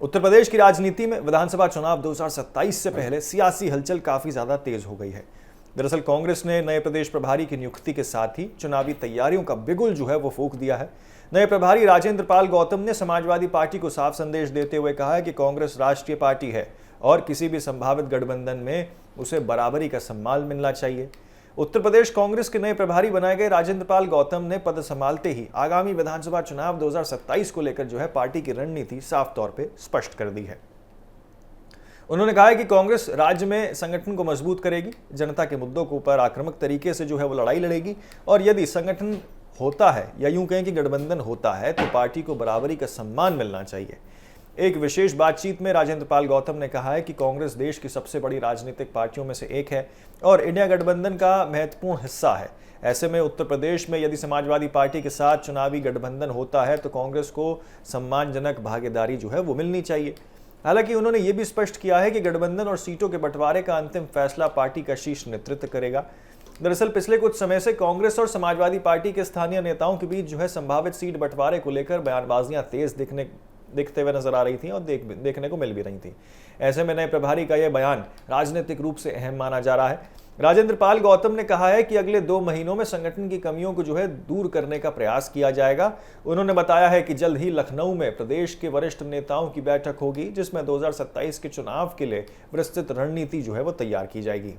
उत्तर प्रदेश की राजनीति में विधानसभा चुनाव 2027 से पहले सियासी हलचल काफी ज्यादा तेज हो गई है। दरअसल कांग्रेस ने नए प्रदेश प्रभारी की नियुक्ति के साथ ही चुनावी तैयारियों का बिगुल जो है वो फूंक दिया है। नए प्रभारी राजेंद्र पाल गौतम ने समाजवादी पार्टी को साफ संदेश देते हुए कहा है कि कांग्रेस राष्ट्रीय पार्टी है और किसी भी संभावित गठबंधन में उसे बराबरी का सम्मान मिलना चाहिए। उत्तर प्रदेश कांग्रेस के नए प्रभारी बनाए गए राजेंद्र पाल गौतम ने पद संभालते ही आगामी विधानसभा चुनाव 2027 को लेकर जो है पार्टी की रणनीति साफ तौर पे स्पष्ट कर दी है। उन्होंने कहा है कि कांग्रेस राज्य में संगठन को मजबूत करेगी, जनता के मुद्दों के ऊपर आक्रामक तरीके से जो है वो लड़ाई लड़ेगी और यदि संगठन होता है या यूं कहें कि गठबंधन होता है तो पार्टी को बराबरी का सम्मान मिलना चाहिए। एक विशेष बातचीत में राजेंद्र पाल गौतम ने कहा है कि कांग्रेस देश की सबसे बड़ी राजनीतिक पार्टियों में से एक है और इंडिया गठबंधन का महत्वपूर्ण हिस्सा है। ऐसे में उत्तर प्रदेश में यदि समाजवादी पार्टी के साथ चुनावी गठबंधन होता है तो कांग्रेस को सम्मानजनक भागीदारी जो है वो मिलनी चाहिए। हालांकि उन्होंने ये भी स्पष्ट किया है कि गठबंधन और सीटों के बंटवारे का अंतिम फैसला पार्टी का शीर्ष नेतृत्व करेगा। दरअसल पिछले कुछ समय से कांग्रेस और समाजवादी पार्टी के स्थानीय नेताओं के बीच जो है संभावित सीट बंटवारे को लेकर बयानबाजियां तेज दिखते हुए नजर आ रही थी और देखने को मिल भी रही थी। ऐसे में नए प्रभारी का यह बयान राजनीतिक रूप से अहम माना जा रहा है। राजेंद्र पाल गौतम ने कहा है कि अगले 2 महीनों में संगठन की कमियों को जो है दूर करने का प्रयास किया जाएगा। उन्होंने बताया है कि जल्द ही लखनऊ में प्रदेश के वरिष्ठ नेताओं की बैठक होगी जिसमें 2027 के चुनाव के लिए विस्तृत रणनीति जो है वो तैयार की जाएगी।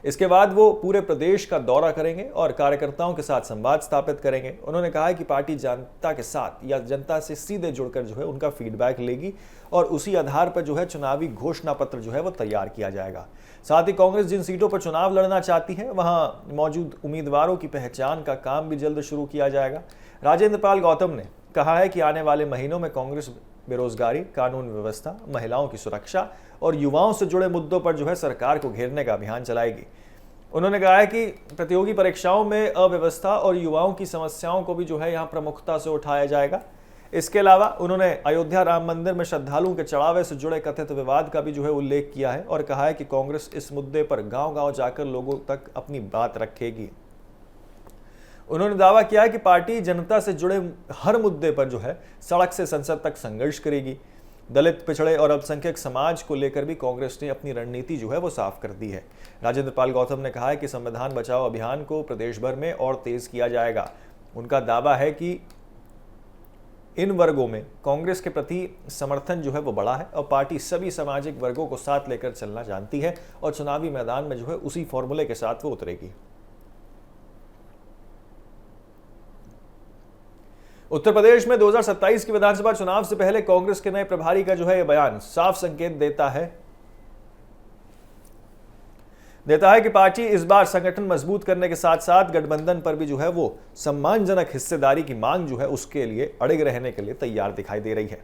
इसके बाद वो पूरे प्रदेश का दौरा करेंगे और कार्यकर्ताओं के साथ संवाद स्थापित करेंगे। उन्होंने कहा है कि पार्टी जनता के साथ या जनता से सीधे जुड़कर जो है उनका फीडबैक लेगी और उसी आधार पर जो है चुनावी घोषणा पत्र जो है वो तैयार किया जाएगा। साथ ही कांग्रेस जिन सीटों पर चुनाव लड़ना चाहती है वहां मौजूद उम्मीदवारों की पहचान का काम भी जल्द शुरू किया जाएगा। राजेंद्र पाल गौतम ने कहा है कि आने वाले महीनों में कांग्रेस बेरोजगारी, कानून व्यवस्था, महिलाओं की सुरक्षा और युवाओं से जुड़े मुद्दों पर जो है सरकार को घेरने का अभियान चलाएगी। उन्होंने कहा है कि प्रतियोगी परीक्षाओं में अव्यवस्था और युवाओं की समस्याओं को भी जो है यहाँ प्रमुखता से उठाया जाएगा। इसके अलावा उन्होंने अयोध्या राम मंदिर में श्रद्धालुओं के चढ़ावे से जुड़े कथित विवाद का भी जो है उल्लेख किया है और कहा है कि कांग्रेस इस मुद्दे पर गांव-गांव जाकर लोगों तक अपनी बात रखेगी। उन्होंने दावा किया है कि पार्टी जनता से जुड़े हर मुद्दे पर जो है सड़क से संसद तक संघर्ष करेगी। दलित, पिछड़े और अल्पसंख्यक समाज को लेकर भी कांग्रेस ने अपनी रणनीति जो है वो साफ कर दी है। राजेंद्र पाल गौतम ने कहा है कि संविधान बचाओ अभियान को प्रदेश भर में और तेज किया जाएगा। उनका दावा है कि इन वर्गों में कांग्रेस के प्रति समर्थन जो है वो बड़ा है और पार्टी सभी सामाजिक वर्गों को साथ लेकर चलना जानती है और चुनावी मैदान में जो है उसी फॉर्मूले के साथ वो उतरेगी। उत्तर प्रदेश में 2027 के विधानसभा चुनाव से पहले कांग्रेस के नए प्रभारी का जो है यह बयान साफ संकेत देता है कि पार्टी इस बार संगठन मजबूत करने के साथ साथ गठबंधन पर भी जो है वो सम्मानजनक हिस्सेदारी की मांग जो है उसके लिए अड़िग रहने के लिए तैयार दिखाई दे रही है।